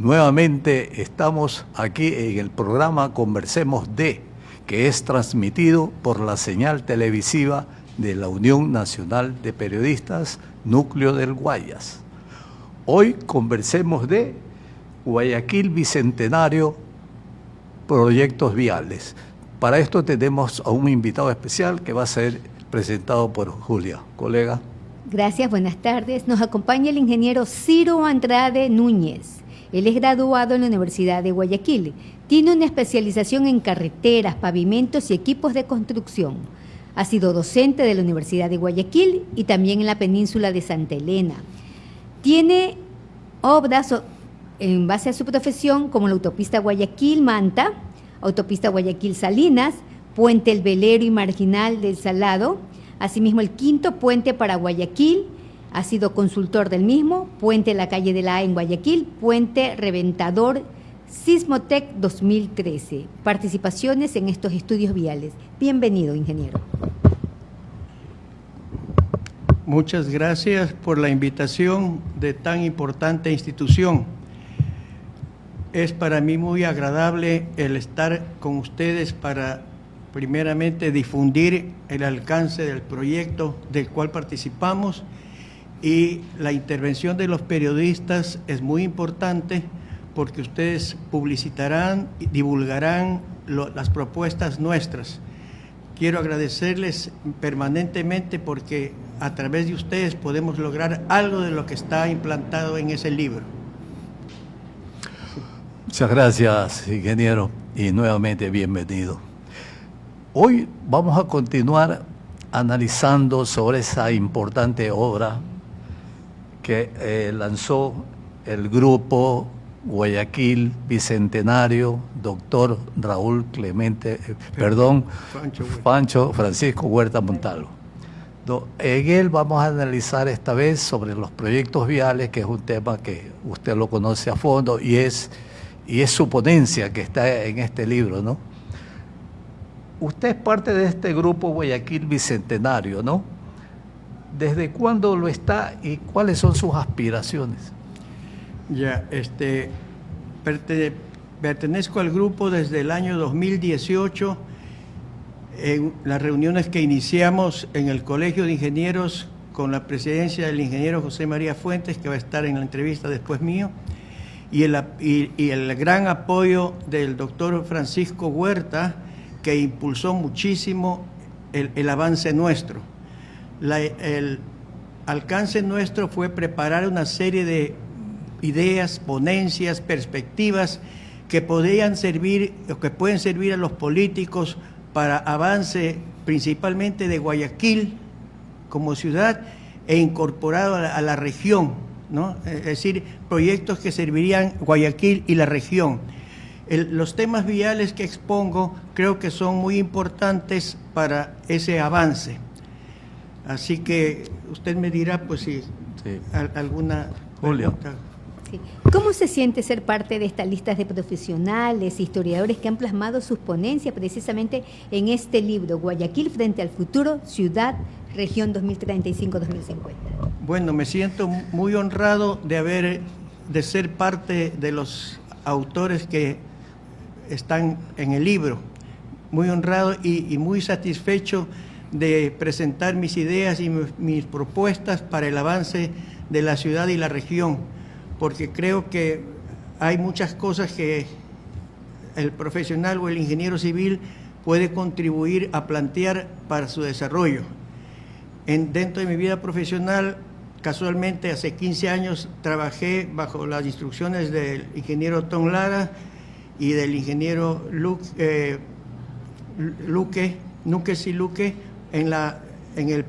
Nuevamente estamos aquí en el programa Conversemos de, que es transmitido por la señal televisiva de la Unión Nacional de Periodistas, Núcleo del Guayas. Hoy conversemos de Guayaquil Bicentenario, proyectos viales. Para esto tenemos a un invitado especial que va a ser presentado por Julia. Colega. Gracias, buenas tardes. Nos acompaña el ingeniero Ciro Andrade Núñez. Él es graduado en la Universidad de Guayaquil. Tiene una especialización en carreteras, pavimentos y equipos de construcción. Ha sido docente de la Universidad de Guayaquil y también en la península de Santa Elena. Tiene obras en base a su profesión como la autopista Guayaquil-Manta, autopista Guayaquil-Salinas, puente El Velero y Marginal del Salado, asimismo el quinto puente para Guayaquil. Ha sido consultor del mismo, puente La Calle de la A en Guayaquil, puente Reventador Sismotec 2013. Participaciones en estos estudios viales. Bienvenido, ingeniero. Muchas gracias por la invitación de tan importante institución. Es para mí muy agradable el estar con ustedes para, primeramente, difundir el alcance del proyecto del cual participamos. Y la intervención de los periodistas es muy importante porque ustedes publicitarán y divulgarán las propuestas nuestras. Quiero agradecerles permanentemente porque a través de ustedes podemos lograr algo de lo que está implantado en ese libro. Muchas gracias, ingeniero, y nuevamente bienvenido. Hoy vamos a continuar analizando sobre esa importante obra que lanzó el grupo Guayaquil Bicentenario, doctor Raúl Clemente, Pancho Francisco Huerta Montalvo. En él vamos a analizar esta vez sobre los proyectos viales, que es un tema que usted lo conoce a fondo y es su ponencia que está en este libro, ¿no? Usted es parte de este grupo Guayaquil Bicentenario, ¿no? ¿Desde cuándo lo está y cuáles son sus aspiraciones? Ya, pertenezco al grupo desde el año 2018, en las reuniones que iniciamos en el Colegio de Ingenieros con la presidencia del ingeniero José María Fuentes, que va a estar en la entrevista después mío, y el gran apoyo del doctor Francisco Huerta, que impulsó muchísimo el avance nuestro. El alcance nuestro fue preparar una serie de ideas, ponencias, perspectivas que podían servir o que pueden servir a los políticos para avance principalmente de Guayaquil como ciudad e incorporado a la región, ¿no? Es decir, proyectos que servirían Guayaquil y la región. Los temas viales que expongo creo que son muy importantes para ese avance. Así que usted me dirá, pues, si alguna Julio. pregunta. Sí. ¿Cómo se siente ser parte de estas listas de profesionales, historiadores que han plasmado sus ponencias precisamente en este libro, Guayaquil frente al futuro, ciudad, región 2035-2050? Bueno, me siento muy honrado de ser parte de los autores que están en el libro. Muy honrado y muy satisfecho de presentar mis ideas y mis propuestas para el avance de la ciudad y la región, porque creo que hay muchas cosas que el profesional o el ingeniero civil puede contribuir a plantear para su desarrollo. Dentro de mi vida profesional, casualmente hace 15 años trabajé bajo las instrucciones del ingeniero Tom Lara y del ingeniero Luque en el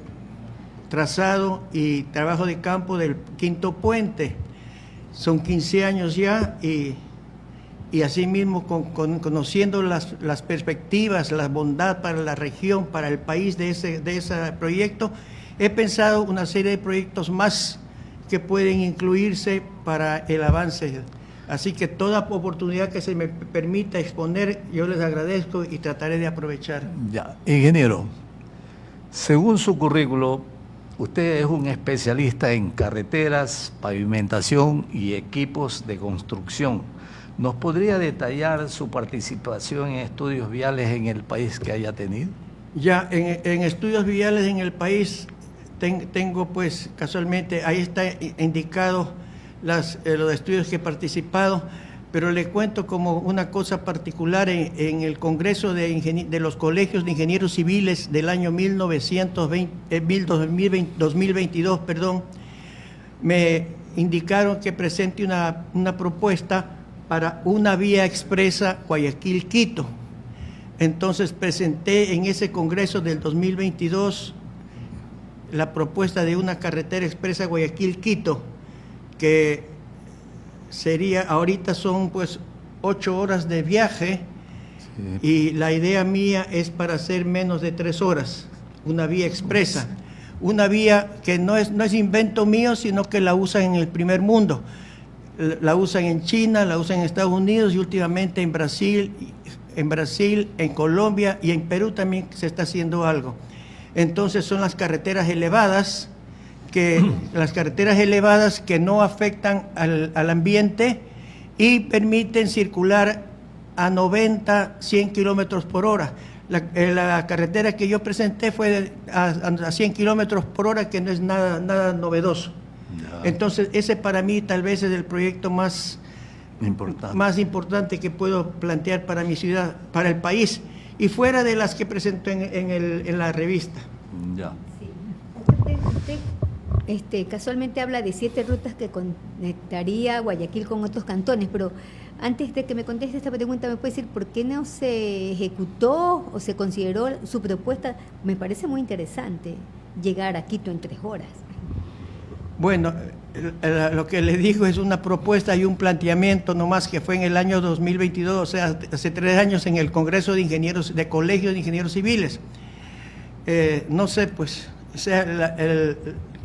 trazado y trabajo de campo del quinto puente. Son 15 años ya y asimismo conociendo las perspectivas, la bondad para la región, para el país de ese proyecto, he pensado una serie de proyectos más que pueden incluirse para el avance. Así que toda oportunidad que se me permita exponer, yo les agradezco y trataré de aprovechar. Ya, ingeniero, según su currículo, Usted es un especialista en carreteras, pavimentación y equipos de construcción. ¿Nos podría detallar su participación en estudios viales en el país que haya tenido? Ya, en estudios viales en el país tengo pues casualmente, ahí está indicado los estudios que he participado, pero le cuento como una cosa particular en el Congreso de los Colegios de Ingenieros Civiles del año 2022, me indicaron que presente una propuesta para una vía expresa Guayaquil-Quito. Entonces presenté en ese Congreso del 2022 la propuesta de una carretera expresa Guayaquil-Quito, que sería, ahorita son pues 8 horas de viaje, sí, y la idea mía es para hacer menos de 3 horas, una vía expresa, una vía que no es invento mío, sino que la usan en el primer mundo, la usan en China, la usan en Estados Unidos y últimamente en Brasil, en Colombia y en Perú también se está haciendo algo. Entonces son las carreteras elevadas, que no afectan al ambiente y permiten circular a 90, 100 kilómetros por hora. La carretera que yo presenté fue a 100 kilómetros por hora, que no es nada novedoso. Ya. Entonces ese para mí tal vez es el proyecto más importante que puedo plantear para mi ciudad, para el país, y fuera de las que presento en la revista. Ya. Sí. Casualmente habla de 7 rutas que conectaría Guayaquil con otros cantones, pero antes de que me conteste esta pregunta, ¿me puede decir por qué no se ejecutó o se consideró su propuesta? Me parece muy interesante llegar a Quito en 3 horas. Bueno, lo que le digo es una propuesta y un planteamiento nomás que fue en el año 2022, o sea, hace 3 años en el Congreso de Ingenieros, de Colegios de Ingenieros Civiles. No sé, pues, o sea,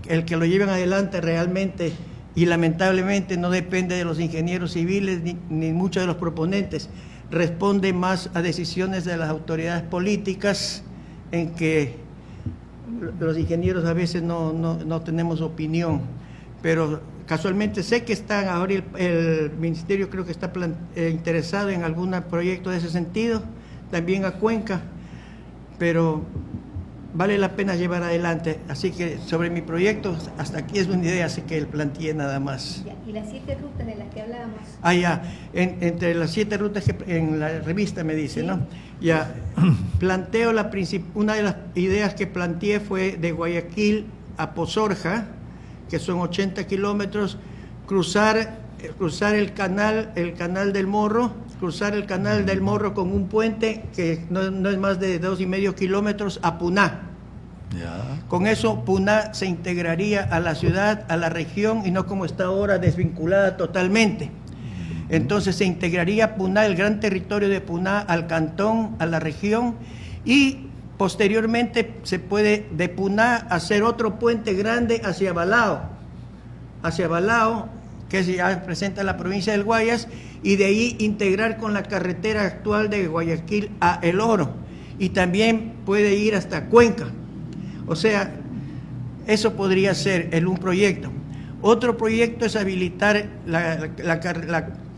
el que lo lleven adelante realmente y lamentablemente no depende de los ingenieros civiles ni muchos de los proponentes, responde más a decisiones de las autoridades políticas en que los ingenieros a veces no tenemos opinión, pero casualmente sé que están ahora el ministerio creo que está interesado en algún proyecto de ese sentido, también a Cuenca, pero vale la pena llevar adelante. Así que sobre mi proyecto, hasta aquí es una idea, así que el planteé nada más. ¿Y las 7 rutas de las que hablábamos? Ya, entre las 7 rutas que en la revista me dice, ¿sí? ¿No? Ya, planteo una de las ideas que planteé fue de Guayaquil a Pozorja, que son 80 kilómetros, cruzar el canal del Morro, con un puente que no es más de 2,5 kilómetros a Puná. Ya. Con eso Puná se integraría a la ciudad, a la región, y no como está ahora desvinculada totalmente. Entonces se integraría Puná, el gran territorio de Puná, al cantón, a la región, y posteriormente se puede de Puná hacer otro puente grande hacia Balao, que ya presenta la provincia del Guayas, y de ahí integrar con la carretera actual de Guayaquil a El Oro, y también puede ir hasta Cuenca. O sea, eso podría ser un proyecto. Otro proyecto es habilitar la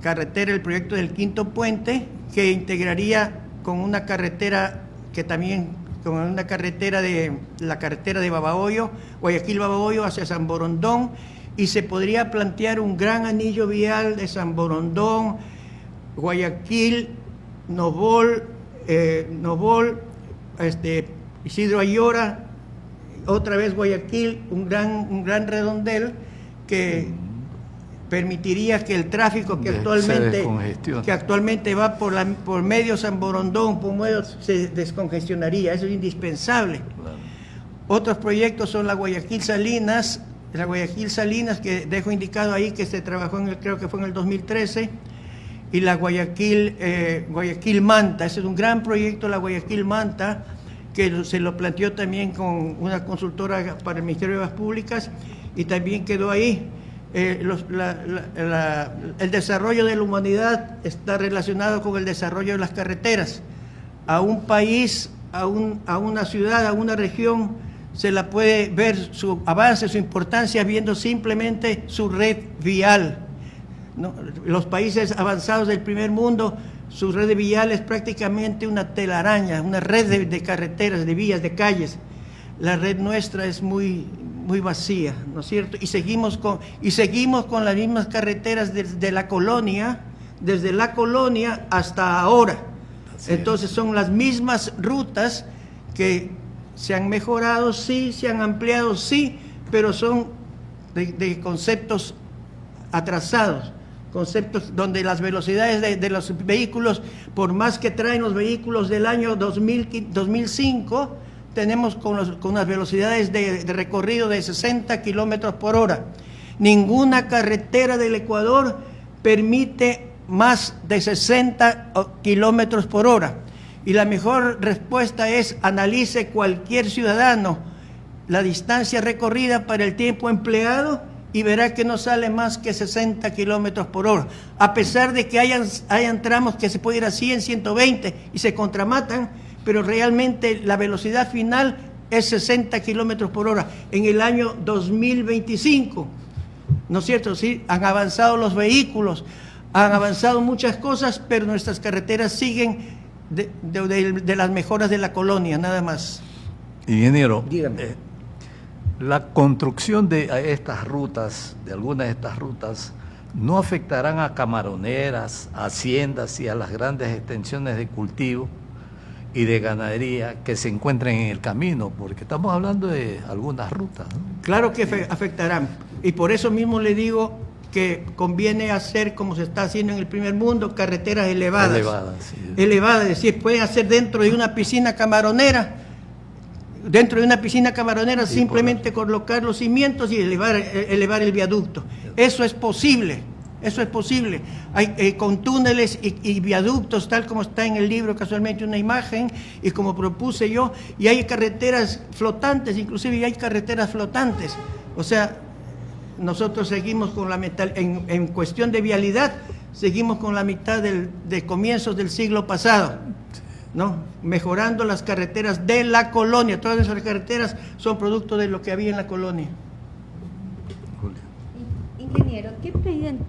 carretera, el proyecto del quinto puente, que integraría con una carretera que también, con una carretera la carretera de Babahoyo, Guayaquil-Babahoyo hacia San Borondón, y se podría plantear un gran anillo vial de San Borondón, Guayaquil, Nobol, Isidro Ayora, otra vez Guayaquil, un gran redondel que permitiría que el tráfico que actualmente va por medio San Borondón, se descongestionaría. Eso es indispensable. Claro. Otros proyectos son la Guayaquil Salinas, que dejo indicado ahí que se trabajó creo que fue en el 2013, y la Guayaquil Manta. Ese es un gran proyecto, la Guayaquil Manta, que se lo planteó también con una consultora para el Ministerio de Obras Públicas, y también quedó ahí. El desarrollo de la humanidad está relacionado con el desarrollo de las carreteras. A un país, a una ciudad, a una región, se la puede ver su avance, su importancia, viendo simplemente su red vial, ¿no? Los países avanzados del primer mundo, su red vial es prácticamente una telaraña, una red de carreteras, de vías, de calles. La red nuestra es muy vacía, ¿no es cierto? Y seguimos con las mismas carreteras desde la colonia hasta ahora. Entonces son las mismas rutas que se han mejorado, sí, se han ampliado, sí, pero son de conceptos atrasados, conceptos donde las velocidades de los vehículos, por más que traen los vehículos del año 2005, tenemos con las velocidades de recorrido de 60 kilómetros por hora. Ninguna carretera del Ecuador permite más de 60 kilómetros por hora. Y la mejor respuesta es: analice cualquier ciudadano la distancia recorrida para el tiempo empleado y verá que no sale más que 60 kilómetros por hora. A pesar de que hayan tramos que se puede ir a 100, 120 y se contramatan, pero realmente la velocidad final es 60 kilómetros por hora. En el año 2025, ¿no es cierto? Sí, han avanzado los vehículos, han avanzado muchas cosas, pero nuestras carreteras siguen de las mejoras de la colonia, nada más. Ingeniero, dígame. La construcción de estas rutas, de algunas de estas rutas, no afectarán a camaroneras, a haciendas y a las grandes extensiones de cultivo y de ganadería que se encuentren en el camino, porque estamos hablando de algunas rutas, ¿no? Claro que afectarán, y por eso mismo le digo que conviene hacer, como se está haciendo en el primer mundo, carreteras elevadas. Sí. Elevadas, es decir, pueden hacer dentro de una piscina camaronera, Sí, simplemente colocar los cimientos y elevar el viaducto. Eso es posible. Hay con túneles y viaductos, tal como está en el libro, casualmente una imagen, y como propuse yo, y hay carreteras flotantes, inclusive hay carreteras flotantes. O sea, nosotros seguimos con la mitad, en cuestión de vialidad, seguimos con la mitad de comienzos del siglo pasado, ¿no? Mejorando las carreteras de la colonia. Todas esas carreteras son producto de lo que había en la colonia. Ingeniero, ¿qué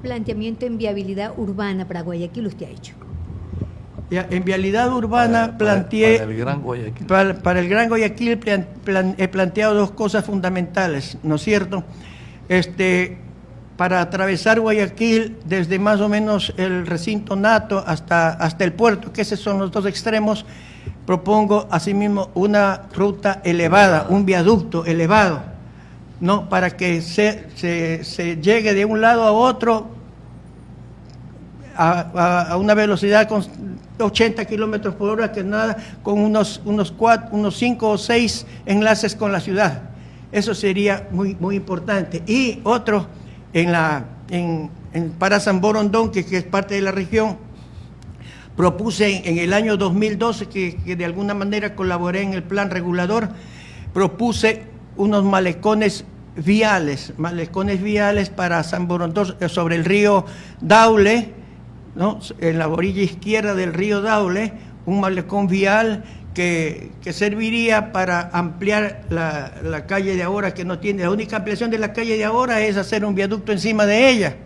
planteamiento en viabilidad urbana para Guayaquil usted ha hecho? Ya, en vialidad urbana planteé... Para el Gran Guayaquil. Para el Gran Guayaquil he planteado dos cosas fundamentales, ¿no es cierto? Para atravesar Guayaquil desde más o menos el recinto Nato hasta el puerto, que esos son los dos extremos, propongo asimismo una ruta elevada, un viaducto elevado, ¿no? Para que se llegue de un lado a otro a una velocidad con 80 kilómetros por hora, que nada, con unos 5 o 6 enlaces con la ciudad. Eso sería muy importante. Y otro, para San Borondón, que es parte de la región, propuse en el año 2012, que de alguna manera colaboré en el plan regulador, propuse unos malecones viales para San Borondón, sobre el río Daule, ¿no? En la orilla izquierda del río Daule, un malecón vial que serviría para ampliar la calle de Ahora, que no tiene. La única ampliación de la calle de Ahora es hacer un viaducto encima de ella,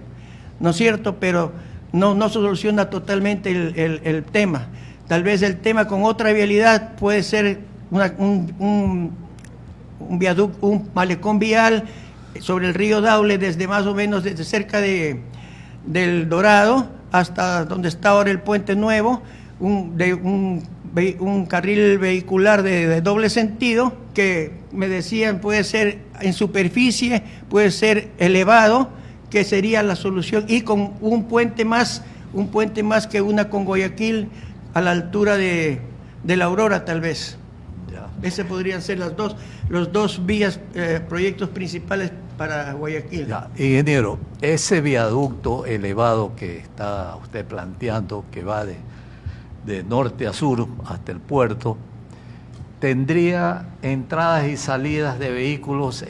¿no es cierto? Pero no soluciona totalmente el tema. Tal vez el tema con otra vialidad puede ser un viaducto, un malecón vial sobre el río Daule, desde más o menos desde cerca del Dorado hasta donde está ahora el Puente Nuevo, un carril vehicular de doble sentido, que me decían puede ser en superficie, puede ser elevado, que sería la solución, y con un puente más que una con Guayaquil a la altura de la Aurora, tal vez. Ese podrían ser los dos vías, proyectos principales para Guayaquil. Ya, ingeniero, ese viaducto elevado que está usted planteando, que va de norte a sur hasta el puerto, ¿tendría entradas y salidas de vehículos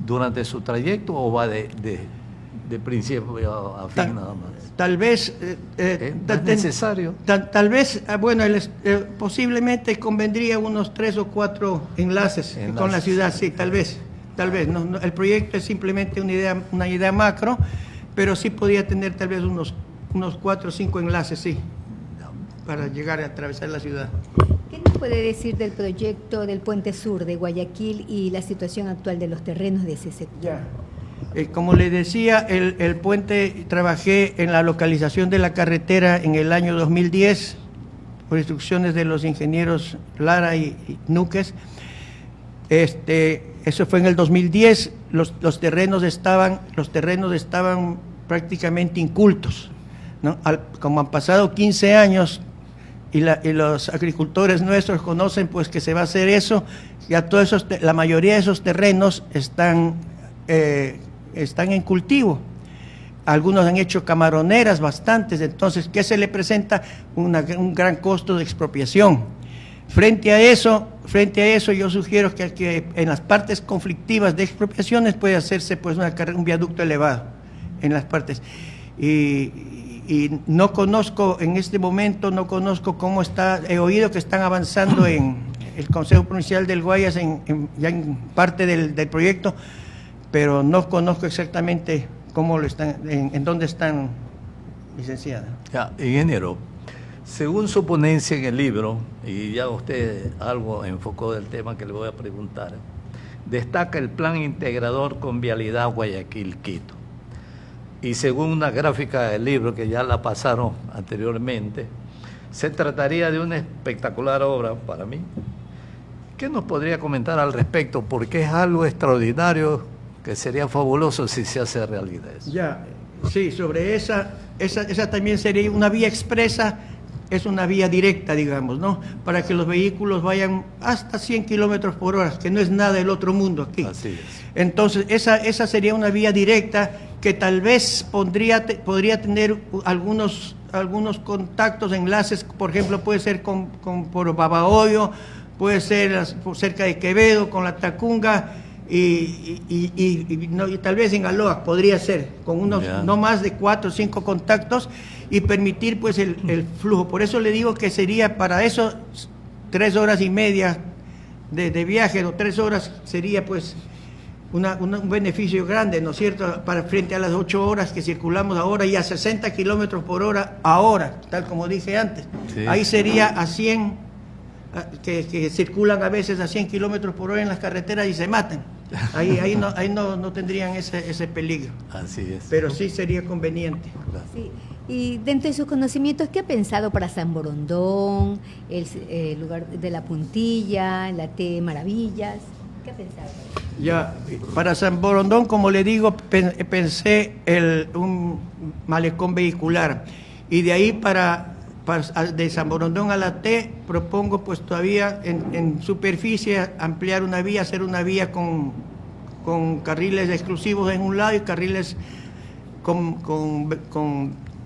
durante su trayecto, o va de principio a fin nada más. Tal vez... ¿No es necesario? Tal vez, bueno, posiblemente convendría unos 3 o 4 enlaces con la ciudad, sí, tal vez. No, el proyecto es simplemente una idea macro, pero sí podría tener tal vez unos 4 o 5 enlaces, sí, para llegar a atravesar la ciudad. ¿Qué nos puede decir del proyecto del Puente Sur de Guayaquil y la situación actual de los terrenos de ese sector? Ya. Como le decía, el puente, trabajé en la localización de la carretera en el año 2010, por instrucciones de los ingenieros Lara y Núquez. Eso fue en el 2010, los terrenos estaban prácticamente incultos, ¿no? Como han pasado 15 años y los agricultores nuestros conocen pues que se va a hacer eso, ya la mayoría de esos terrenos están en cultivo. Algunos han hecho camaroneras, bastantes, entonces, ¿qué se le presenta? Un gran costo de expropiación. Frente a eso, yo sugiero que en las partes conflictivas de expropiaciones puede hacerse pues un viaducto elevado en las partes. Y no conozco, en este momento, cómo está, he oído que están avanzando en el Consejo Provincial del Guayas ya en parte del proyecto, pero no conozco exactamente en dónde están, licenciada. Ya, ingeniero, según su ponencia en el libro, y ya usted algo enfocó del tema que le voy a preguntar, destaca el plan integrador con vialidad Guayaquil-Quito. Y según una gráfica del libro que ya la pasaron anteriormente, se trataría de una espectacular obra para mí. ¿Qué nos podría comentar al respecto? Porque es algo extraordinario que sería fabuloso si se hace realidad eso. Ya, sí, sobre esa también sería una vía expresa, es una vía directa, digamos, ¿no? Para que los vehículos vayan hasta 100 kilómetros por hora, que no es nada del otro mundo aquí. Así es. Entonces, esa sería una vía directa que tal vez podría tener algunos contactos, enlaces, por ejemplo, puede ser por Babahoyo, puede ser cerca de Quevedo, con la Tacunga, y tal vez en Aloa podría ser, con no más de 4 o 5 contactos, y permitir pues el flujo. Por eso le digo que sería para eso 3 horas y media de viaje, o 3 horas sería pues un beneficio grande, ¿no es cierto?, frente a las 8 horas que circulamos ahora y a 60 kilómetros por hora ahora, tal como dije antes. Sí. Ahí sería a 100, que circulan a veces a 100 kilómetros por hora en las carreteras y se matan. Ahí no tendrían ese peligro. Así es. Pero sí sería conveniente. Sí. Y dentro de sus conocimientos, ¿qué ha pensado para San Borondón, el lugar de la Puntilla, la T Maravillas? ¿Qué ha pensado? Ya, para San Borondón, como le digo, pensé un malecón vehicular. Y de ahí de San Borondón a la T, propongo pues todavía en superficie ampliar una vía, hacer una vía con carriles exclusivos en un lado y carriles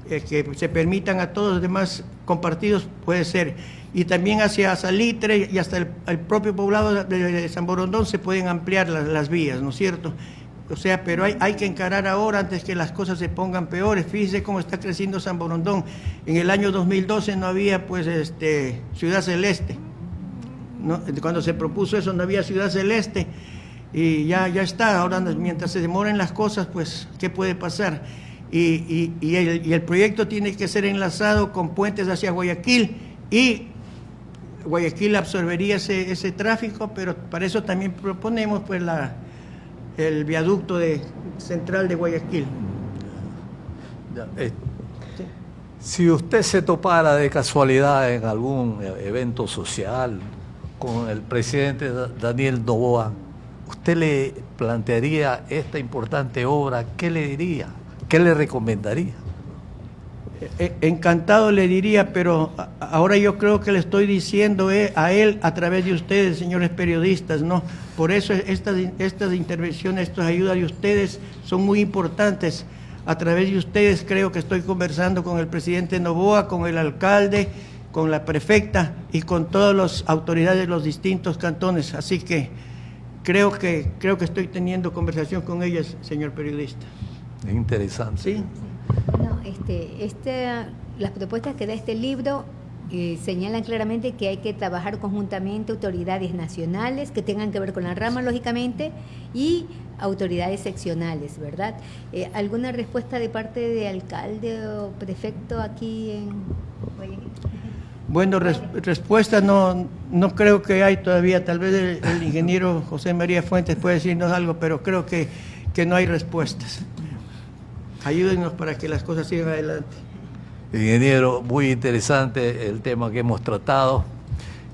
que se permitan a todos los demás compartidos, puede ser. Y también hacia Salitre y hasta el propio poblado de San Borondón se pueden ampliar las vías, ¿no es cierto? O sea, pero hay que encarar ahora antes que las cosas se pongan peores. Fíjese cómo está creciendo San Borondón. En el año 2012 no había pues Ciudad Celeste, ¿no? Cuando se propuso eso no había Ciudad Celeste, y ya está. Ahora, mientras se demoren las cosas, pues ¿qué puede pasar? Y el proyecto tiene que ser enlazado con puentes hacia Guayaquil, y Guayaquil absorbería ese tráfico, pero para eso también proponemos pues el viaducto central de Guayaquil. Si usted se topara de casualidad en algún evento social con el presidente Daniel Noboa, ¿usted le plantearía esta importante obra? ¿Qué le diría? ¿Qué le recomendaría? Encantado le diría, pero ahora yo creo que le estoy diciendo a él a través de ustedes, señores periodistas, ¿no? Por eso estas intervenciones, estas ayudas de ustedes son muy importantes. A través de ustedes creo que estoy conversando con el presidente Noboa, con el alcalde, con la prefecta y con todas las autoridades de los distintos cantones. Así que creo que estoy teniendo conversación con ellas, señor periodista. Es interesante. Sí. No, las propuestas que da este libro señalan claramente que hay que trabajar conjuntamente autoridades nacionales que tengan que ver con la rama, lógicamente, y autoridades seccionales, ¿verdad? ¿Alguna respuesta de parte de alcalde o prefecto aquí en Guayaquil? Bueno, respuesta no creo que hay todavía. Tal vez el ingeniero José María Fuentes puede decirnos algo, pero creo que no hay respuestas. Ayúdennos para que las cosas sigan adelante. Ingeniero, muy interesante el tema que hemos tratado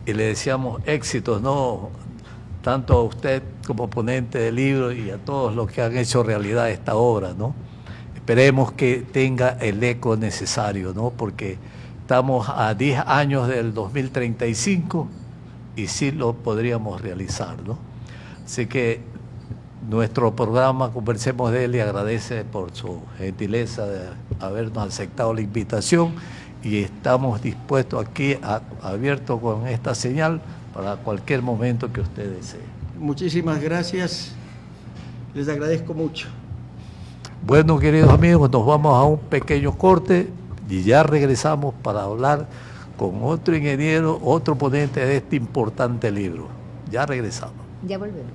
y le deseamos éxitos, ¿no? Tanto a usted como ponente del libro y a todos los que han hecho realidad esta obra, ¿no? Esperemos que tenga el eco necesario, ¿no? Porque estamos a 10 años del 2035 y sí lo podríamos realizar, ¿no? Así que nuestro programa Conversemos de él le agradece por su gentileza de habernos aceptado la invitación y estamos dispuestos aquí, abiertos con esta señal para cualquier momento que usted desee. Muchísimas gracias, les agradezco mucho. Bueno, queridos amigos, nos vamos a un pequeño corte y ya regresamos para hablar con otro ingeniero, otro ponente de este importante libro. Ya regresamos. Ya volvemos.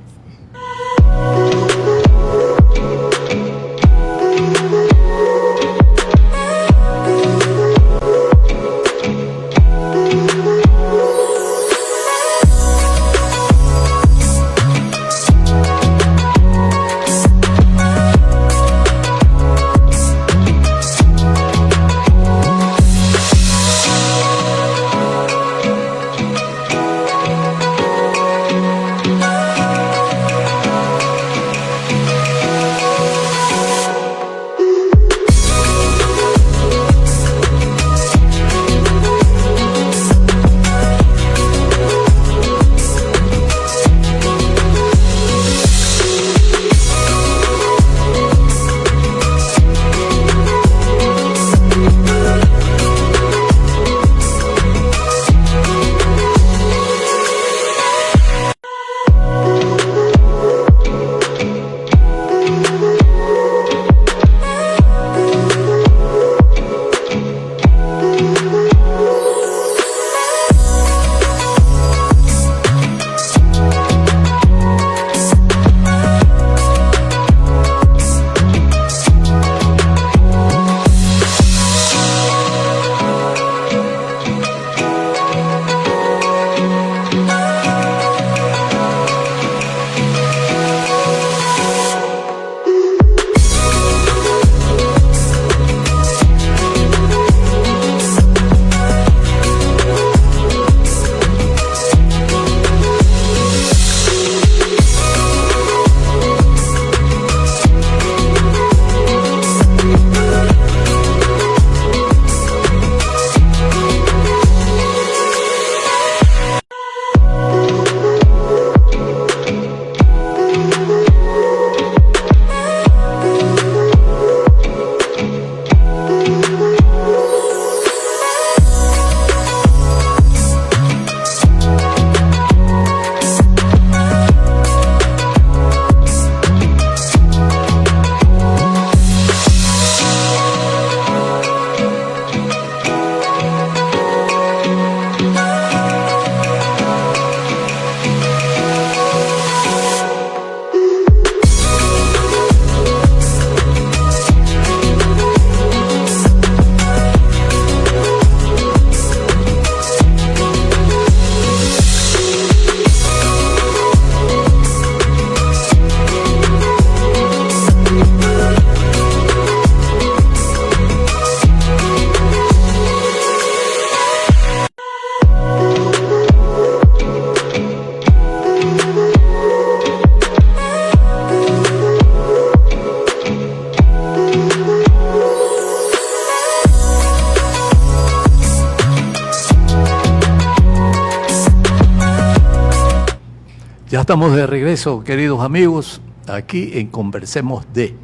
Ya estamos de regreso, queridos amigos, aquí en Conversemos de.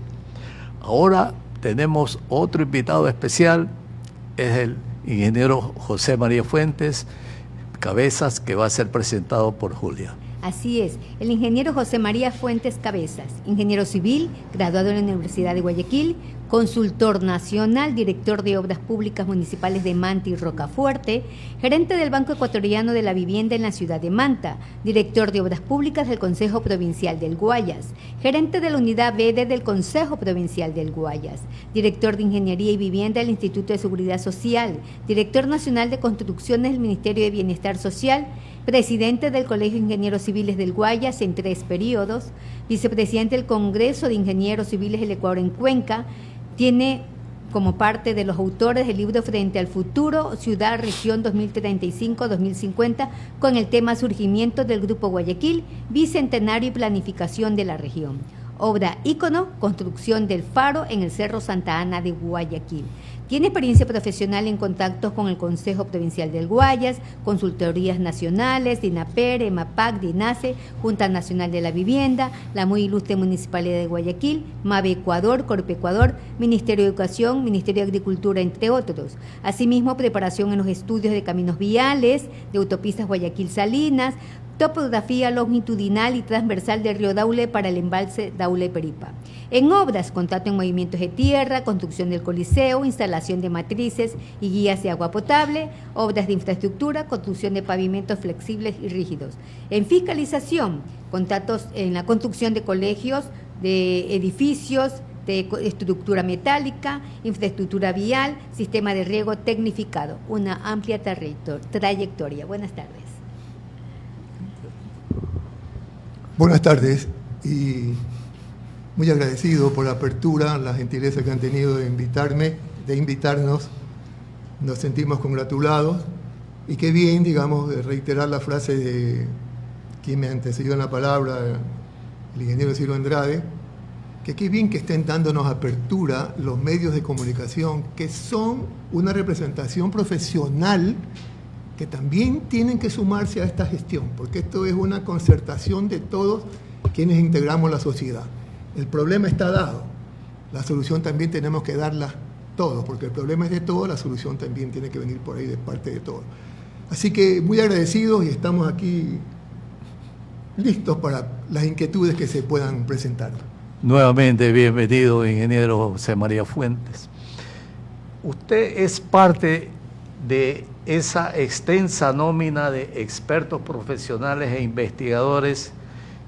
Ahora tenemos otro invitado especial, es el ingeniero José María Fuentes Cabezas, que va a ser presentado por Julia. Así es, el ingeniero José María Fuentes Cabezas, ingeniero civil, graduado en la Universidad de Guayaquil, consultor nacional, director de Obras Públicas Municipales de Manta y Rocafuerte, gerente del Banco Ecuatoriano de la Vivienda en la ciudad de Manta, director de Obras Públicas del Consejo Provincial del Guayas, gerente de la Unidad BD del Consejo Provincial del Guayas, director de Ingeniería y Vivienda del Instituto de Seguridad Social, director nacional de Construcciones del Ministerio de Bienestar Social, presidente del Colegio de Ingenieros Civiles del Guayas en 3 periodos, vicepresidente del Congreso de Ingenieros Civiles del Ecuador en Cuenca, tiene como parte de los autores del libro Frente al Futuro, Ciudad Región 2035-2050, con el tema Surgimiento del Grupo Guayaquil, Bicentenario y Planificación de la Región. Obra ícono, construcción del faro en el Cerro Santa Ana de Guayaquil. Tiene experiencia profesional en contactos con el Consejo Provincial del Guayas, consultorías nacionales, DINAPER, EMAPAC, DINASE, Junta Nacional de la Vivienda, la muy ilustre Municipalidad de Guayaquil, MAVE Ecuador, Corpecuador, Ministerio de Educación, Ministerio de Agricultura, entre otros. Asimismo, preparación en los estudios de caminos viales, de autopistas Guayaquil-Salinas, topografía longitudinal y transversal del río Daule para el embalse Daule-Peripa. En obras, contrato en movimientos de tierra, construcción del Coliseo, instalación de matrices y guías de agua potable, obras de infraestructura, construcción de pavimentos flexibles y rígidos. En fiscalización, contratos en la construcción de colegios, de edificios, de estructura metálica, infraestructura vial, sistema de riego tecnificado. Una amplia trayectoria. Buenas tardes. Buenas tardes y muy agradecido por la apertura, la gentileza que han tenido de invitarnos. Nos sentimos congratulados y qué bien, digamos, de reiterar la frase de quien me antecedió en la palabra, el ingeniero Ciro Andrade, que qué bien que estén dándonos apertura los medios de comunicación, que son una representación profesional que también tienen que sumarse a esta gestión, porque esto es una concertación de todos quienes integramos la sociedad. El problema está dado, la solución también tenemos que darla todos, porque el problema es de todos, la solución también tiene que venir por ahí de parte de todos. Así que muy agradecidos y estamos aquí listos para las inquietudes que se puedan presentar. Nuevamente, bienvenido, ingeniero José María Fuentes. Usted es parte de esa extensa nómina de expertos profesionales e investigadores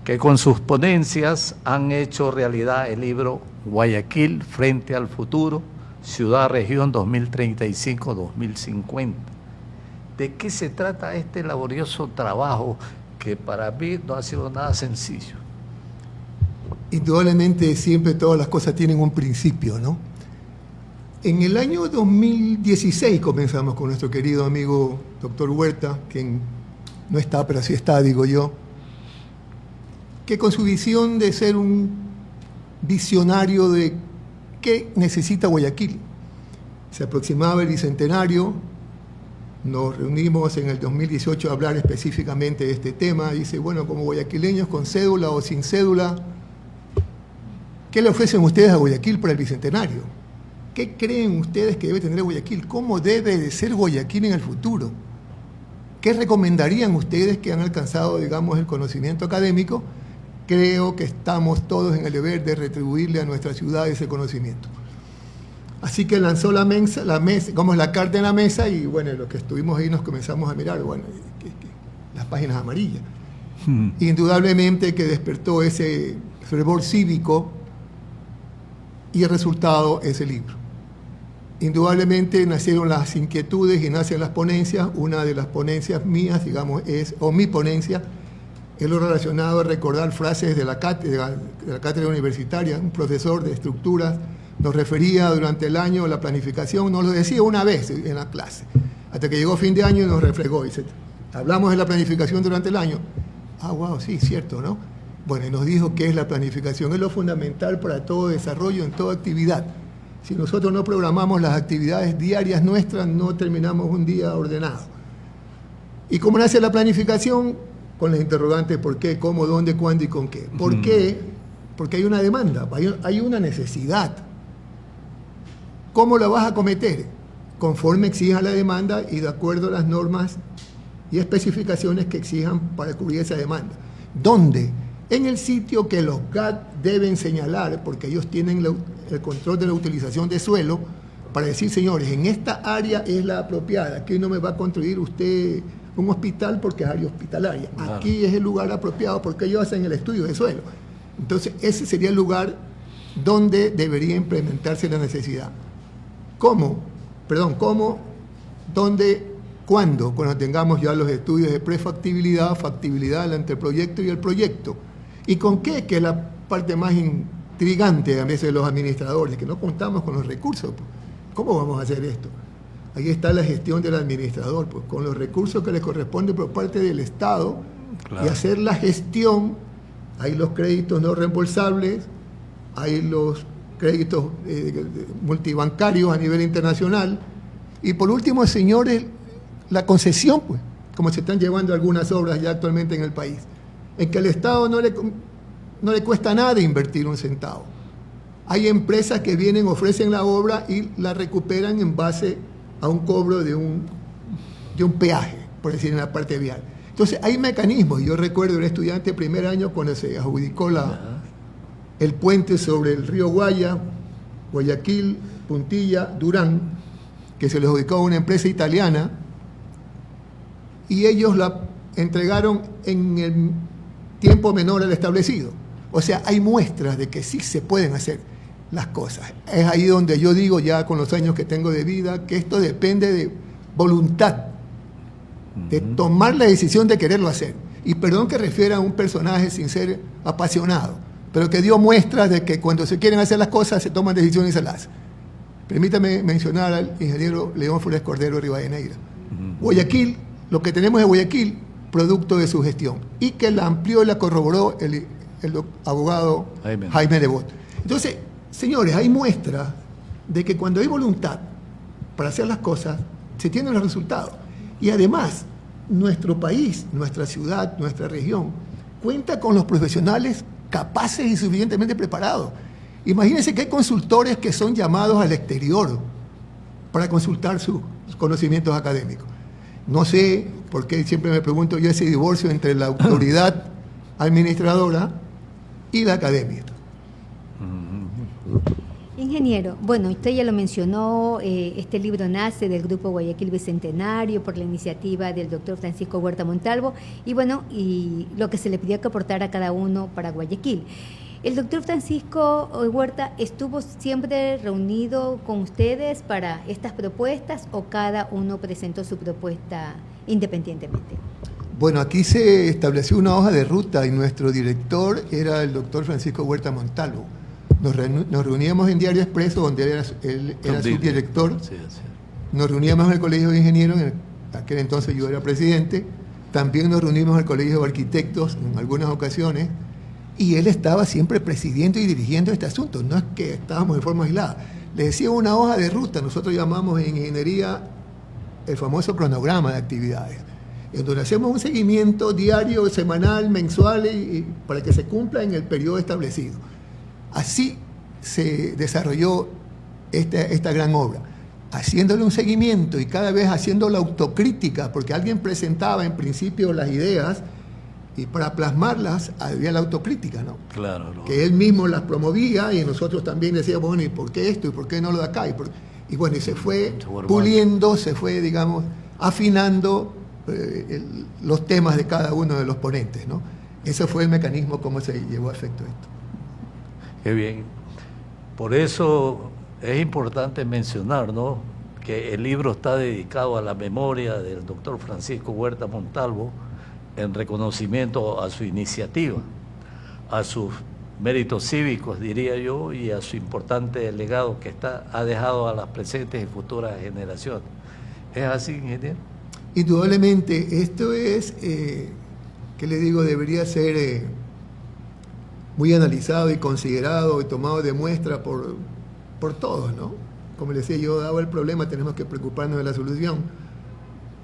que con sus ponencias han hecho realidad el libro Guayaquil Frente al Futuro, Ciudad-Región 2035-2050. ¿De qué se trata este laborioso trabajo que para mí no ha sido nada sencillo? Indudablemente siempre todas las cosas tienen un principio, ¿no? En el año 2016 comenzamos con nuestro querido amigo doctor Huerta, quien no está, pero sí está, digo yo, que con su visión de ser un visionario de qué necesita Guayaquil. Se aproximaba el Bicentenario, nos reunimos en el 2018 a hablar específicamente de este tema. Dice, bueno, como guayaquileños con cédula o sin cédula, ¿qué le ofrecen ustedes a Guayaquil para el Bicentenario? ¿Qué creen ustedes que debe tener Guayaquil? ¿Cómo debe de ser Guayaquil en el futuro? ¿Qué recomendarían ustedes que han alcanzado, digamos, el conocimiento académico? Creo que estamos todos en el deber de retribuirle a nuestra ciudad ese conocimiento. Así que lanzó la carta en la mesa y, bueno, los que estuvimos ahí nos comenzamos a mirar, bueno, las páginas amarillas. Indudablemente que despertó ese fervor cívico y el resultado es el libro. Indudablemente nacieron las inquietudes y nacen las ponencias. Una de las ponencias mías, digamos, o mi ponencia, es lo relacionado a recordar frases de la cátedra universitaria. Un profesor de estructuras nos refería durante el año a la planificación, nos lo decía una vez en la clase, hasta que llegó fin de año y nos refregó. Dice, hablamos de la planificación durante el año. Ah, wow, sí, cierto, ¿no? Bueno, y nos dijo que es la planificación, es lo fundamental para todo desarrollo en toda actividad. Si nosotros no programamos las actividades diarias nuestras, no terminamos un día ordenado. ¿Y cómo nace la planificación? Con las interrogantes ¿por qué?, cómo, dónde, cuándo y con qué. ¿Por qué? Porque hay una demanda, hay una necesidad. ¿Cómo la vas a acometer? Conforme exija la demanda y de acuerdo a las normas y especificaciones que exijan para cubrir esa demanda. ¿Dónde? En el sitio que los GAT deben señalar, porque ellos tienen el control de la utilización de suelo, para decir, señores, en esta área es la apropiada, aquí no me va a construir usted un hospital porque es área hospitalaria, aquí es el lugar apropiado porque ellos hacen el estudio de suelo. Entonces, ese sería el lugar donde debería implementarse la necesidad. ¿Cómo? ¿Dónde? ¿Cuándo? Cuando tengamos ya los estudios de prefactibilidad, factibilidad, el anteproyecto y el proyecto. ¿Y con qué? Que es la parte más intrigante a veces de los administradores, que no contamos con los recursos. ¿Cómo vamos a hacer esto? Ahí está la gestión del administrador, pues, con los recursos que le corresponden por parte del Estado, claro, y hacer la gestión. Hay los créditos no reembolsables, hay los créditos multibancarios a nivel internacional, y por último, señores, la concesión, pues, como se están llevando algunas obras ya actualmente en el país, en que al Estado no le cuesta nada invertir un centavo. Hay empresas que vienen, ofrecen la obra y la recuperan en base a un cobro de un peaje, por decir, en la parte vial. Entonces, hay mecanismos. Yo recuerdo, era estudiante de primer año cuando se adjudicó el puente sobre el río Guaya, Guayaquil, Puntilla, Durán, que se le adjudicó a una empresa italiana, y ellos la entregaron en el tiempo menor al establecido. O sea, hay muestras de que sí se pueden hacer las cosas. Es ahí donde yo digo, ya con los años que tengo de vida, que esto depende de voluntad, de tomar la decisión de quererlo hacer. Y perdón que refiera a un personaje sin ser apasionado, pero que dio muestras de que cuando se quieren hacer las cosas se toman decisiones y se las hacen. Permítame mencionar al ingeniero León Flores Cordero de Rivadeneira. Guayaquil, lo que tenemos de Guayaquil, producto de su gestión, y que la amplió y la corroboró el abogado Jaime Nebot. Entonces, señores, hay muestras de que cuando hay voluntad para hacer las cosas, se tienen los resultados. Y además, nuestro país, nuestra ciudad, nuestra región, cuenta con los profesionales capaces y suficientemente preparados. Imagínense que hay consultores que son llamados al exterior para consultar sus conocimientos académicos. No sé por qué siempre me pregunto yo ese divorcio entre la autoridad administradora y la academia. Ingeniero, bueno, usted ya lo mencionó, este libro nace del Grupo Guayaquil Bicentenario por la iniciativa del doctor Francisco Huerta Montalvo y bueno, y lo que se le pidió que aportara a cada uno para Guayaquil. ¿El doctor Francisco Huerta estuvo siempre reunido con ustedes para estas propuestas o cada uno presentó su propuesta independientemente? Bueno, aquí se estableció una hoja de ruta y nuestro director era el doctor Francisco Huerta Montalvo. Nos reuníamos en Diario Expreso, donde él era subdirector. Sí. Nos reuníamos en el Colegio de Ingenieros, en aquel entonces yo era presidente. También nos reunimos en el Colegio de Arquitectos en algunas ocasiones. Y él estaba siempre presidiendo y dirigiendo este asunto. No es que estábamos de forma aislada. Le decía una hoja de ruta, nosotros llamamos en ingeniería el famoso cronograma de actividades, en donde hacemos un seguimiento diario, semanal, mensual, y para que se cumpla en el periodo establecido. Así se desarrolló esta gran obra, haciéndole un seguimiento y cada vez haciendo la autocrítica, porque alguien presentaba en principio las ideas y para plasmarlas había la autocrítica, ¿no? Claro. Que él mismo las promovía y nosotros también decíamos, bueno, ¿y por qué esto? ¿Y por qué no lo de acá? Y bueno, y se fue puliendo, se fue, digamos, afinando los temas de cada uno de los ponentes, ¿no? Ese fue el mecanismo como se llevó a efecto esto. Qué bien. Por eso es importante mencionar, ¿no?, que el libro está dedicado a la memoria del doctor Francisco Huerta Montalvo en reconocimiento a su iniciativa, a sus méritos cívicos, diría yo, y a su importante legado que ha dejado a las presentes y futuras generaciones. ¿Es así, ingeniero? Indudablemente, esto es, ¿qué le digo?, debería ser muy analizado y considerado y tomado de muestra por todos, ¿no? Como les decía yo, dado el problema, tenemos que preocuparnos de la solución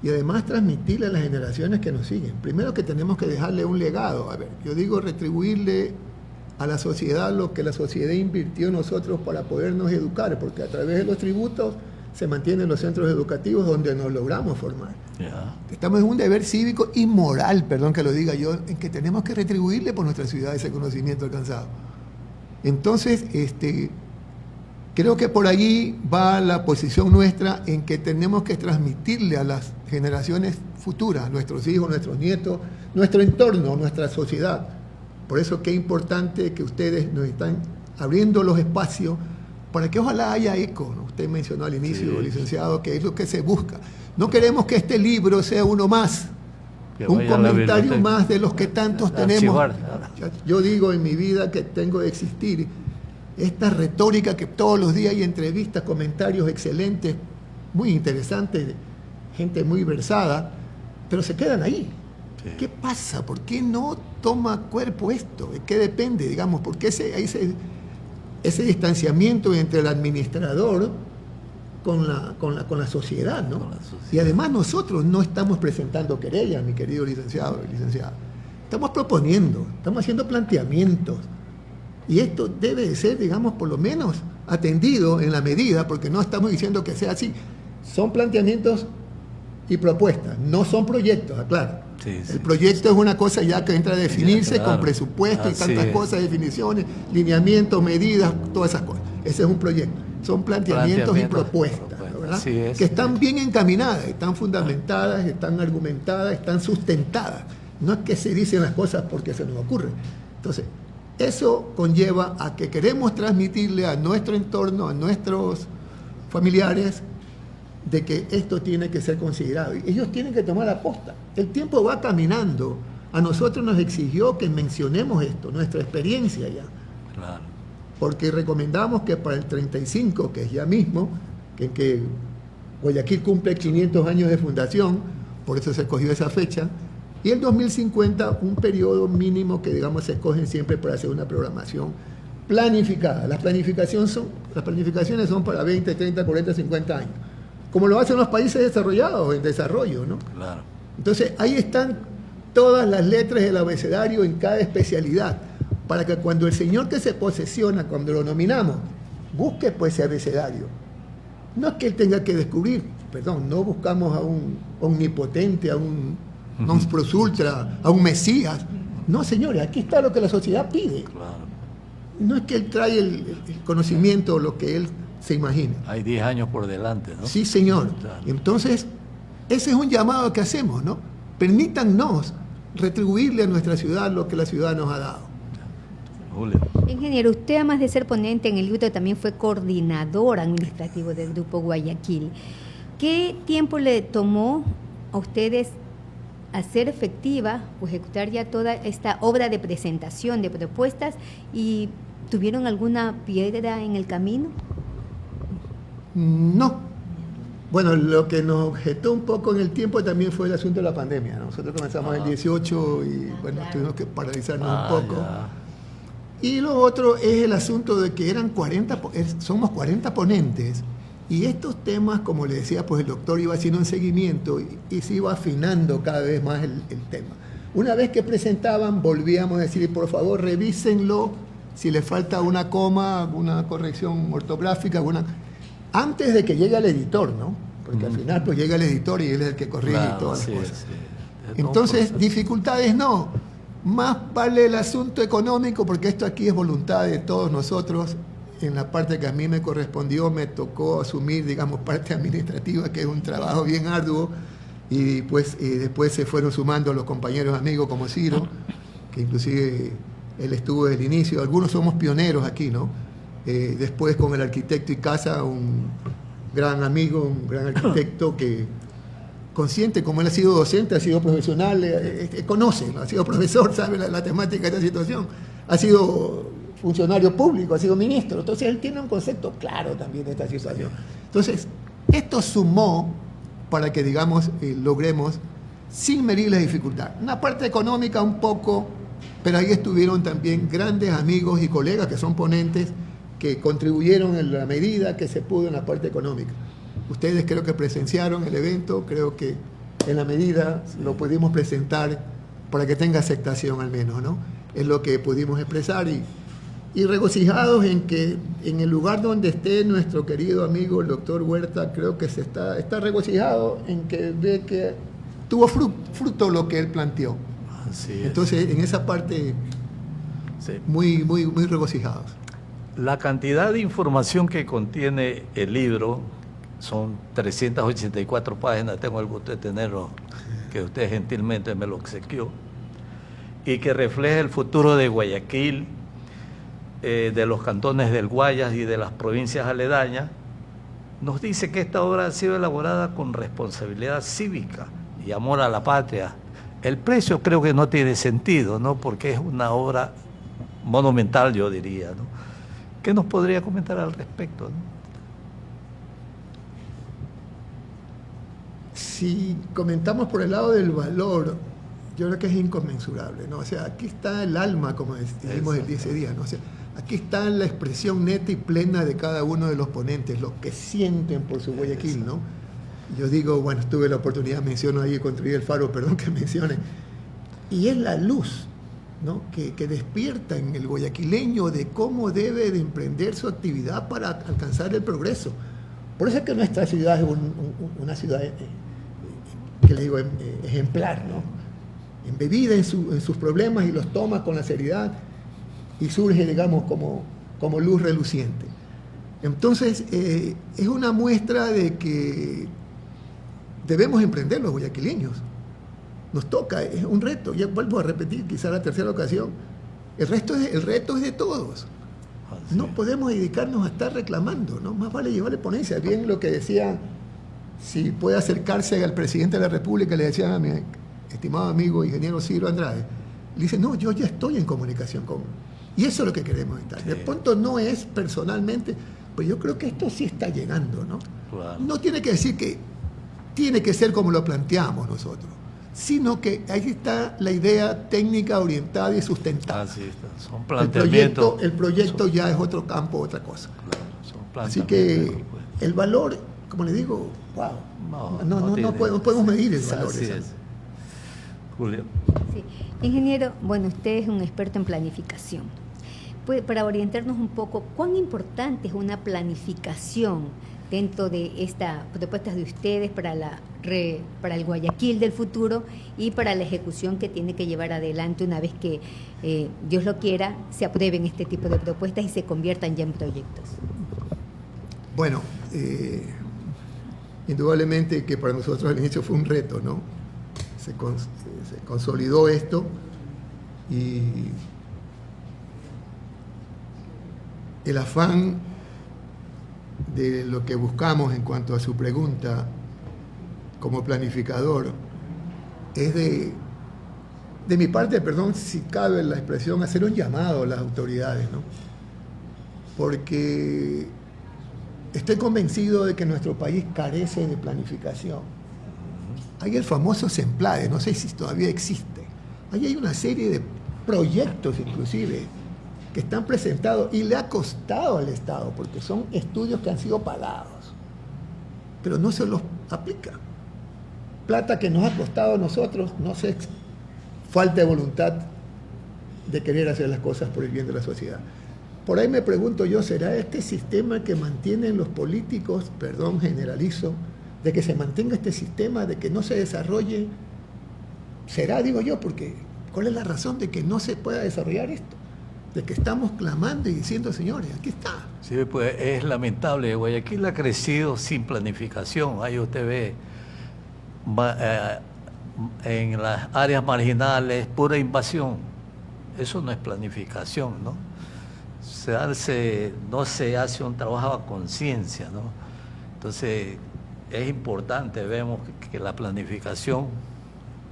y además transmitirle a las generaciones que nos siguen. Primero que tenemos que dejarle un legado. A ver, yo digo retribuirle a la sociedad lo que la sociedad invirtió en nosotros para podernos educar, porque a través de los tributos se mantienen los centros educativos donde nos logramos formar. Ya. Estamos en un deber cívico y moral, perdón que lo diga yo, en que tenemos que retribuirle por nuestra ciudad ese conocimiento alcanzado. Entonces, creo que por allí va la posición nuestra en que tenemos que transmitirle a las generaciones futuras, nuestros hijos, nuestros nietos, nuestro entorno, nuestra sociedad. Por eso qué importante que ustedes nos están abriendo los espacios para que ojalá haya eco, ¿no? Usted mencionó al inicio, Sí. licenciado, que es lo que se busca. No queremos que este libro sea uno más, Que un vaya a la comentario biblioteca. más de los que tantos tenemos. Archivar. Yo digo en mi vida que tengo de existir esta retórica que todos los días hay entrevistas, comentarios excelentes, muy interesantes, gente muy versada, pero se quedan ahí. Sí. ¿Qué pasa? ¿Por qué no toma cuerpo esto? ¿De qué depende? Digamos, ¿por qué ese distanciamiento entre el administrador con la sociedad, ¿no? Con la sociedad. Y además nosotros no estamos presentando querellas, mi querido licenciado y licenciada. Estamos proponiendo, estamos haciendo planteamientos. Y esto debe de ser, digamos, por lo menos atendido en la medida, porque no estamos diciendo que sea así. Son planteamientos y propuestas, no son proyectos, aclaro. Sí, sí, el proyecto es una cosa ya que entra a definirse claro. con presupuesto y Así tantas es. cosas, definiciones, lineamientos, medidas, todas esas cosas. Ese es un proyecto. Son planteamientos y propuestas, ¿verdad? Así es. Que están bien encaminadas, están fundamentadas, están argumentadas, están sustentadas. No es que se dicen las cosas porque se nos ocurre. Entonces, eso conlleva a que queremos transmitirle a nuestro entorno, a nuestros familiares, de que esto tiene que ser considerado. Y ellos tienen que tomar la posta. El tiempo va caminando. A nosotros nos exigió que mencionemos esto, nuestra experiencia ya. Claro. Porque recomendamos que para el 35, que es ya mismo, que Guayaquil cumple 500 años de fundación, por eso se escogió esa fecha, y el 2050 un periodo mínimo que, digamos, se escogen siempre para hacer una programación planificada. Las planificaciones son para 20, 30, 40, 50 años, como lo hacen los países desarrollados, en desarrollo, ¿no? Claro. Entonces, ahí están todas las letras del abecedario en cada especialidad, para que cuando el señor que se posesiona, cuando lo nominamos, busque pues ese abecedario. No es que él tenga que descubrir, perdón, no buscamos a un omnipotente, a un non plus ultra, a un mesías. No, señores, aquí está lo que la sociedad pide. Claro. No es que él trae el conocimiento o lo que él se imagina. Hay 10 años por delante, ¿no? Sí, señor. Claro. Entonces, ese es un llamado que hacemos, ¿no? Permítannos retribuirle a nuestra ciudad lo que la ciudad nos ha dado. Julio. Ingeniero, usted además de ser ponente en el libro también fue coordinador administrativo del Grupo Guayaquil. ¿Qué tiempo le tomó a ustedes hacer efectiva o ejecutar ya toda esta obra de presentación de propuestas y tuvieron alguna piedra en el camino? No. Bueno, lo que nos objetó un poco en el tiempo también fue el asunto de la pandemia, ¿no? Nosotros comenzamos el 18 y bueno, tuvimos que paralizarnos un poco. Ya. Y lo otro es el asunto de que somos 40 ponentes y estos temas, como le decía, pues el doctor iba haciendo un seguimiento y se iba afinando cada vez más el tema. Una vez que presentaban, volvíamos a decir, por favor, revísenlo, si le falta una coma, alguna corrección ortográfica, antes de que llegue al editor, ¿no? Porque al final pues llega el editor y él es el que corrige Claro, todas las sí, cosas. sí. Es todo un Entonces, proceso. dificultades no. Más vale el asunto económico, porque esto aquí es voluntad de todos nosotros. En la parte que a mí me correspondió, me tocó asumir, digamos, parte administrativa, que es un trabajo bien arduo, y pues después se fueron sumando los compañeros amigos como Ciro, que inclusive él estuvo desde el inicio. Algunos somos pioneros aquí, ¿no? Después con el arquitecto Icaza, un gran amigo, un gran arquitecto que consciente, como él ha sido docente, ha sido profesional, conoce, ¿no? Ha sido profesor, sabe la temática de esta situación, ha sido funcionario público, ha sido ministro, entonces él tiene un concepto claro también de esta situación. Entonces, esto sumó para que, digamos, logremos, sin medir la dificultad. Una parte económica un poco, pero ahí estuvieron también grandes amigos y colegas que son ponentes, que contribuyeron en la medida que se pudo en la parte económica. Ustedes creo que presenciaron el evento, creo que en la medida lo pudimos presentar para que tenga aceptación al menos, ¿no? Es lo que pudimos expresar y regocijados en que en el lugar donde esté nuestro querido amigo el doctor Huerta, creo que está regocijado en que ve que tuvo fruto lo que él planteó. Así es. Entonces, en esa parte, Sí. muy regocijados. La cantidad de información que contiene el libro son 384 páginas, tengo el gusto de tenerlo, que usted gentilmente me lo obsequió, y que refleja el futuro de Guayaquil, de los cantones del Guayas y de las provincias aledañas. Nos dice que esta obra ha sido elaborada con responsabilidad cívica y amor a la patria. El precio creo que no tiene sentido, ¿no? Porque es una obra monumental, yo diría, ¿no? ¿Qué nos podría comentar al respecto, no? Si comentamos por el lado del valor, yo creo que es inconmensurable, ¿no? O sea, aquí está el alma, como dijimos ese día, ¿no? O sea, aquí está la expresión neta y plena de cada uno de los ponentes, lo que sienten por su Guayaquil, ¿no? Yo digo, bueno, tuve la oportunidad, menciono ahí construir el faro, perdón que mencione, y es la luz, ¿no? que despierta en el guayaquileño de cómo debe de emprender su actividad para alcanzar el progreso. Por eso es que nuestra ciudad es una ciudad, que le digo, ejemplar, ¿no? Embebida en sus problemas y los toma con la seriedad y surge, digamos, como luz reluciente. Entonces, es una muestra de que debemos emprender los guayaquileños. Nos toca, es un reto. Ya vuelvo a repetir, quizá la tercera ocasión. El reto es de todos. No podemos dedicarnos a estar reclamando, ¿no? Más vale llevarle ponencia. Bien lo que decía, si puede acercarse al presidente de la República, le decía a mi estimado amigo ingeniero Ciro Andrade, le dice, no, yo ya estoy en comunicación con... Y eso es lo que queremos estar. Sí. El punto no es personalmente, pues yo creo que esto sí está llegando, ¿no? Claro. No tiene que decir que tiene que ser como lo planteamos nosotros, sino que ahí está la idea técnica orientada y sustentada. Así está. Son planteamientos. El proyecto ya es otro campo, otra cosa. Claro, son así que el valor, como le digo, wow, no podemos medir el valor. Así es. Julio. Sí. Ingeniero, bueno, usted es un experto en planificación. Para orientarnos un poco, ¿cuán importante es una planificación dentro de estas propuestas de ustedes para el Guayaquil del futuro y para la ejecución que tiene que llevar adelante una vez que, Dios lo quiera, se aprueben este tipo de propuestas y se conviertan ya en proyectos? Bueno, indudablemente que para nosotros al inicio fue un reto, ¿no? Se consolidó esto y el afán de lo que buscamos en cuanto a su pregunta como planificador es de mi parte, perdón, si cabe la expresión, hacer un llamado a las autoridades, ¿no? Porque estoy convencido de que nuestro país carece de planificación. Hay el famoso SEMPLADE, no sé si todavía existe. Ahí hay una serie de proyectos inclusive que están presentados y le ha costado al Estado porque son estudios que han sido pagados, pero no se los aplica. Plata que nos ha costado a nosotros, no sé, falta de voluntad de querer hacer las cosas por el bien de la sociedad. Por ahí me pregunto yo, ¿será este sistema que mantienen los políticos, perdón, generalizo, de que se mantenga este sistema, de que no se desarrolle? ¿Será, digo yo, porque cuál es la razón de que no se pueda desarrollar esto? De que estamos clamando y diciendo, señores, aquí está. Sí, pues es lamentable. Guayaquil ha crecido sin planificación. Ahí usted ve en las áreas marginales pura invasión. Eso no es planificación, ¿no? No se hace un trabajo a conciencia, ¿no? Entonces es importante, vemos que la planificación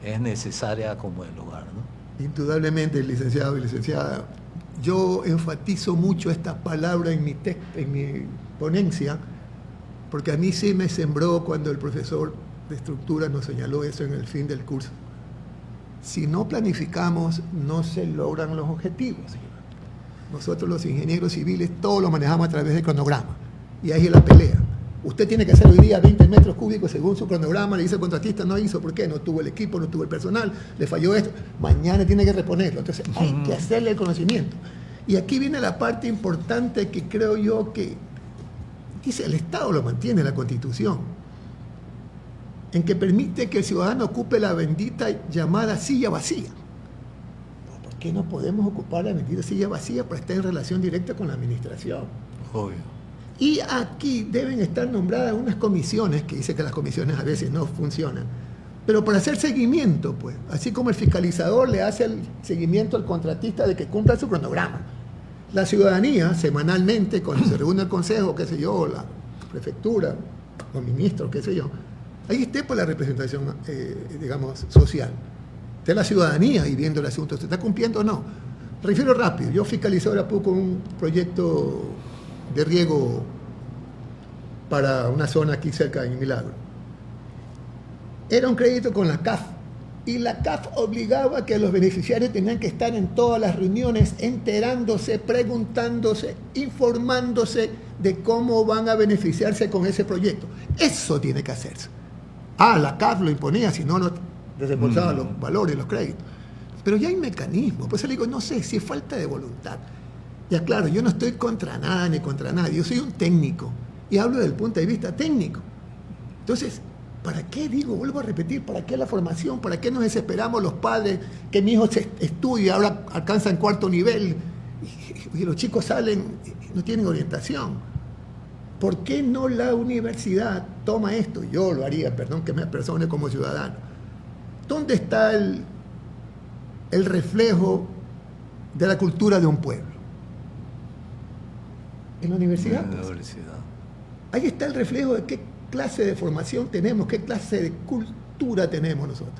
es necesaria como el lugar, ¿no? Indudablemente, licenciado y licenciada, yo enfatizo mucho esta palabra en mi ponencia, porque a mí sí me sembró cuando el profesor de estructura nos señaló eso en el fin del curso. Si no planificamos, no se logran los objetivos. Nosotros los ingenieros civiles todo lo manejamos a través del cronograma, y ahí es la pelea. Usted tiene que hacer hoy día 20 metros cúbicos según su cronograma, le dice el contratista, no hizo, ¿por qué? No tuvo el equipo, no tuvo el personal, le falló esto, mañana tiene que reponerlo. Entonces hay que hacerle el conocimiento. Y aquí viene la parte importante que creo yo que, dice, el Estado lo mantiene la Constitución. en que permite que el ciudadano ocupe la bendita llamada silla vacía. ¿Por qué no podemos ocupar la bendita silla vacía para estar en relación directa con la administración? Obvio. Y aquí deben estar nombradas unas comisiones, que dice que las comisiones a veces no funcionan, pero para hacer seguimiento, pues, así como el fiscalizador le hace el seguimiento al contratista de que cumpla su cronograma. La ciudadanía, semanalmente, cuando se reúne el consejo, qué sé yo, la prefectura, los ministros, qué sé yo, ahí esté por la representación, digamos, social. Está la ciudadanía y viendo el asunto, ¿se está cumpliendo o no? Refiero rápido, yo fiscalicé ahora poco un proyecto de riego para una zona aquí cerca de Milagro. Era un crédito con la CAF, y la CAF obligaba que los beneficiarios tenían que estar en todas las reuniones enterándose, preguntándose, informándose de cómo van a beneficiarse con ese proyecto. Eso tiene que hacerse. La CAF lo imponía, si no, no desembolsaba los valores, los créditos. Pero ya hay mecanismos. Por eso le digo, no sé, si es falta de voluntad. Ya claro, yo no estoy contra nada ni contra nadie. Yo soy un técnico y hablo desde el punto de vista técnico. Entonces, ¿para qué, vuelvo a repetir, para qué la formación? ¿Para qué nos desesperamos los padres que mi hijo estudie, ahora alcanza en 4º nivel y los chicos salen y no tienen orientación? ¿Por qué no la universidad toma esto? Yo lo haría, perdón que me persone como ciudadano. ¿Dónde está el reflejo de la cultura de un pueblo? En la universidad. En la universidad. Ahí está el reflejo de qué clase de formación tenemos, qué clase de cultura tenemos nosotros.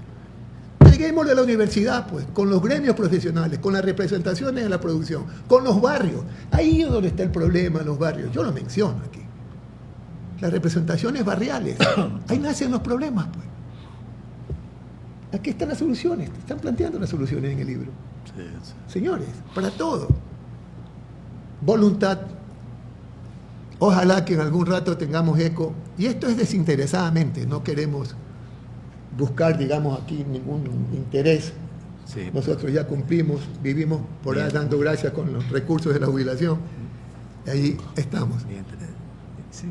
Lleguémosle a la universidad, pues, con los gremios profesionales, con las representaciones de la producción, con los barrios. Ahí es donde está el problema, los barrios. Yo lo menciono aquí. Las representaciones barriales. Ahí nacen los problemas, pues. Aquí están las soluciones. Están planteando las soluciones en el libro. Sí, sí. Señores, para todo. Voluntad. Ojalá que en algún rato tengamos eco. Y esto es desinteresadamente. No queremos buscar, digamos, aquí ningún interés. Sí. Nosotros ya cumplimos, vivimos por ahí dando gracias con los recursos de la jubilación. Y ahí estamos. Sí.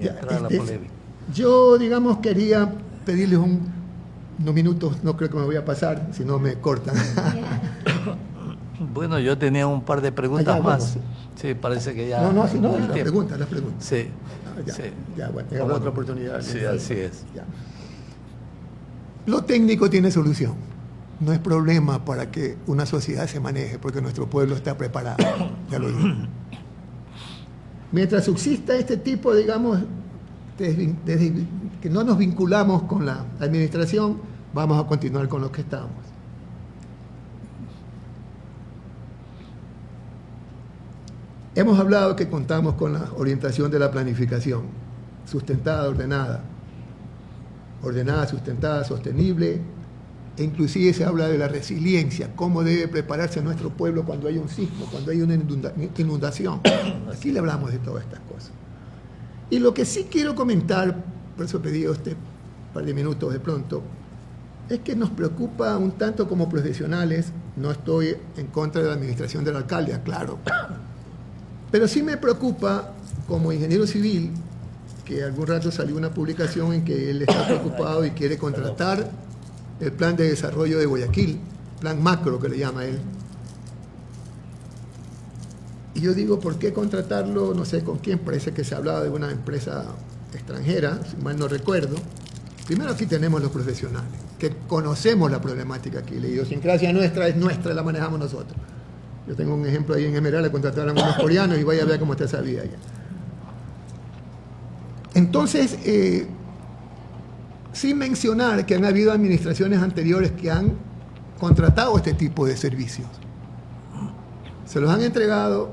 Ya, La polémica. yo, digamos, quería pedirles unos minutos, no creo que me voy a pasar, si no me cortan. Bueno, yo tenía un par de preguntas Ya, más. bueno. Sí, parece que ya... No, las el tiempo. preguntas. Sí. Ya, Sí. ya, bueno, tengamos otra oportunidad. Sí, así es. Ya. Lo técnico tiene solución. No es problema para que una sociedad se maneje, porque nuestro pueblo está preparado. Ya lo digo. Mientras subsista este tipo, digamos, que no nos vinculamos con la administración, vamos a continuar con lo que estamos. Hemos hablado que contamos con la orientación de la planificación, sustentada, ordenada, sustentada, sostenible, e inclusive se habla de la resiliencia, cómo debe prepararse nuestro pueblo cuando hay un sismo, cuando hay una inundación. Aquí le hablamos de todas estas cosas. Y lo que sí quiero comentar, por eso pedí este par de minutos de pronto, es que nos preocupa un tanto como profesionales. No estoy en contra de la administración del alcalde, claro, pero sí me preocupa como ingeniero civil, que algún rato salió una publicación en que él está preocupado y quiere contratar el plan de desarrollo de Guayaquil, plan macro que le llama él. Y yo digo, ¿por qué contratarlo? No sé con quién, parece que se hablaba de una empresa extranjera, si mal no recuerdo. Primero, aquí tenemos los profesionales, que conocemos la problemática aquí. La idiosincrasia nuestra es nuestra, la manejamos nosotros. Yo tengo un ejemplo ahí en Esmeralda, contrataron a unos coreanos y vaya a ver cómo está esa vida allá. Entonces, sin mencionar que han habido administraciones anteriores que han contratado este tipo de servicios. Se los han entregado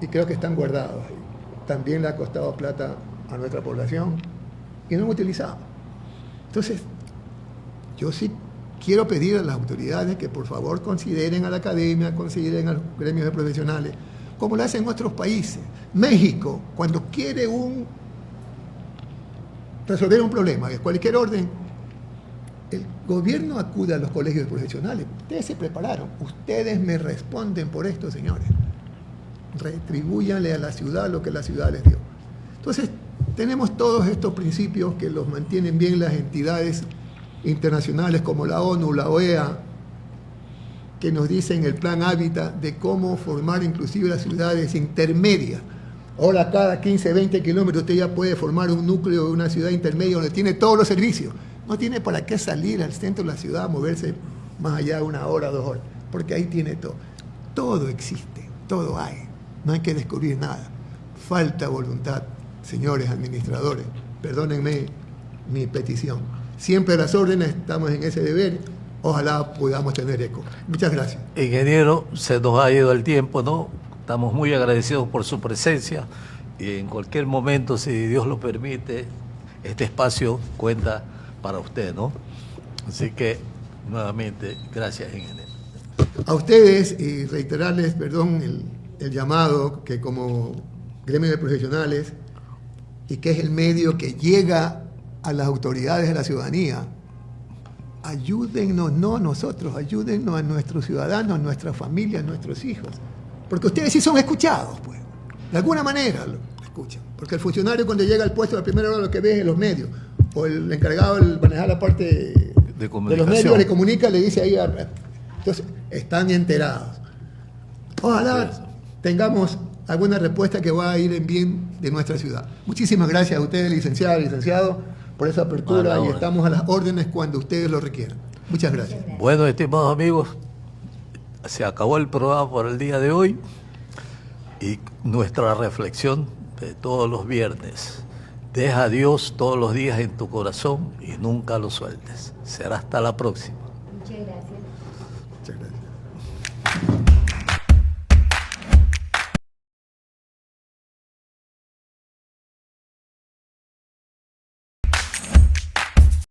y creo que están guardados ahí. También le ha costado plata a nuestra población y no han utilizado. Entonces, yo sí quiero pedir a las autoridades que por favor consideren a la academia, consideren a los gremios de profesionales, como lo hacen en otros países. México, cuando quiere resolver un problema de cualquier orden, el gobierno acude a los colegios profesionales. Ustedes se prepararon, ustedes me responden por esto, señores. Retribúyanle a la ciudad lo que la ciudad les dio. Entonces, tenemos todos estos principios que los mantienen bien las entidades internacionales como la ONU, la OEA, que nos dicen el Plan Hábitat de cómo formar inclusive las ciudades intermedias. Ahora cada 15, 20 kilómetros usted ya puede formar un núcleo de una ciudad intermedia donde tiene todos los servicios. No tiene para qué salir al centro de la ciudad, moverse más allá de 1 hora, 2 horas, porque ahí tiene todo. Todo existe, todo hay. No hay que descubrir nada. Falta voluntad, señores administradores. Perdónenme mi petición. Siempre a las órdenes, estamos en ese deber. Ojalá podamos tener eco. Muchas gracias. Ingeniero, se nos ha ido el tiempo, ¿no? Estamos muy agradecidos por su presencia y en cualquier momento, si Dios lo permite, este espacio cuenta para usted, ¿no? Así que, nuevamente, gracias, ingeniero. A ustedes, y reiterarles, perdón, el llamado que como gremio de profesionales y que es el medio que llega a las autoridades de la ciudadanía, ayúdennos, no a nosotros, ayúdennos a nuestros ciudadanos, a nuestras familias, a nuestros hijos. Porque ustedes sí son escuchados, pues. De alguna manera lo escuchan. Porque el funcionario cuando llega al puesto, la primera hora lo que ve es los medios. O el encargado de manejar la parte de los medios le comunica, le dice ahí. Entonces, están enterados. Ojalá tengamos alguna respuesta que va a ir en bien de nuestra ciudad. Muchísimas gracias a ustedes, licenciado, por esa apertura y estamos a las órdenes cuando ustedes lo requieran. Muchas gracias. Bueno, estimados amigos, se acabó el programa por el día de hoy y nuestra reflexión de todos los viernes. Deja a Dios todos los días en tu corazón y nunca lo sueltes. Será hasta la próxima. Muchas gracias. Muchas gracias.